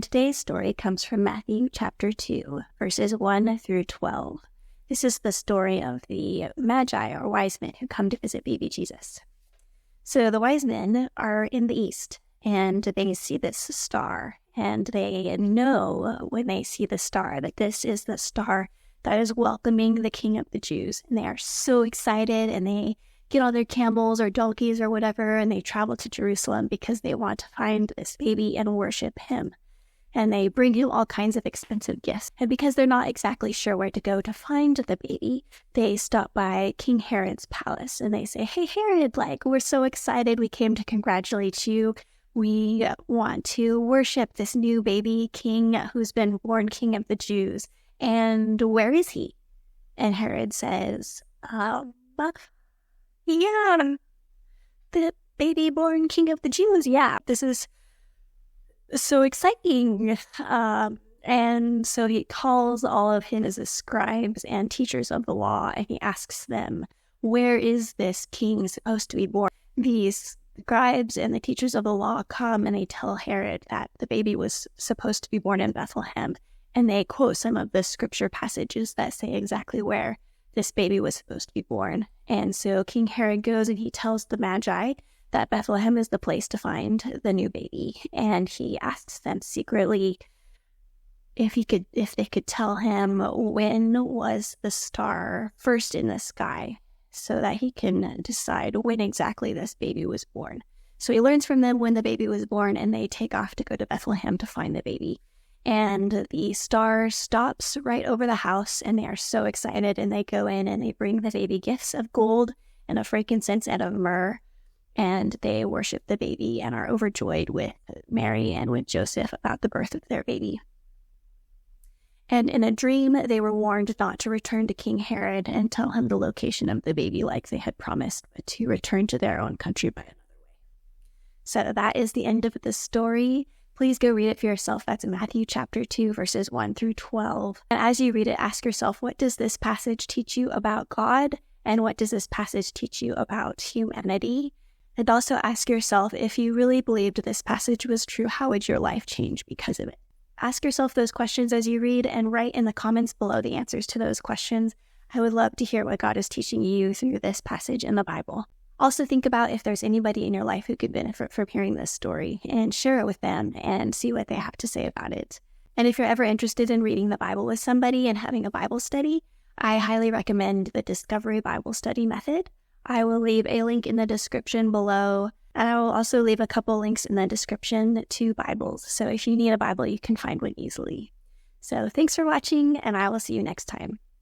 Today's story comes from Matthew chapter 2, verses 1 through 12. This is the story of the Magi, or wise men, who come to visit baby Jesus. So the wise men are in the east, and they see this star, and they know when they see the star that this is the star that is welcoming the King of the Jews. And they are so excited, and they get all their camels or donkeys or whatever, and they travel to Jerusalem because they want to find this baby and worship him. And they bring him all kinds of expensive gifts. And because they're not exactly sure where to go to find the baby, they stop by King Herod's palace and they say, "Hey, Herod, we're so excited. We came to congratulate you. We want to worship this new baby king who's been born King of the Jews. And where is he?" And Herod says, "Yeah, the baby born King of the Jews. Yeah, this is so exciting." And so he calls all of his scribes and teachers of the law, and he asks them, "Where is this king supposed to be born?" These scribes and the teachers of the law come and they tell Herod that the baby was supposed to be born in Bethlehem, and they quote some of the scripture passages that say exactly where this baby was supposed to be born. And so King Herod goes and he tells the Magi that Bethlehem is the place to find the new baby. And he asks them secretly if they could tell him when was the star first in the sky, so that he can decide when exactly this baby was born. So he learns from them when the baby was born, and they take off to go to Bethlehem to find the baby. And the star stops right over the house, and they are so excited, and they go in and they bring the baby gifts of gold and of frankincense and of myrrh. And they worship the baby and are overjoyed with Mary and with Joseph about the birth of their baby. And in a dream, they were warned not to return to King Herod and tell him the location of the baby like they had promised, but to return to their own country by another way. So that is the end of the story. Please go read it for yourself. That's Matthew chapter 2, verses 1 through 12. And as you read it, ask yourself, what does this passage teach you about God? And what does this passage teach you about humanity? And also ask yourself, if you really believed this passage was true, how would your life change because of it? Ask yourself those questions as you read, and write in the comments below the answers to those questions. I would love to hear what God is teaching you through this passage in the Bible. Also think about if there's anybody in your life who could benefit from hearing this story, and share it with them and see what they have to say about it. And if you're ever interested in reading the Bible with somebody and having a Bible study, I highly recommend the Discovery Bible Study Method. I will leave a link in the description below, and I will also leave a couple links in the description to Bibles. So if you need a Bible, you can find one easily. So thanks for watching, and I will see you next time.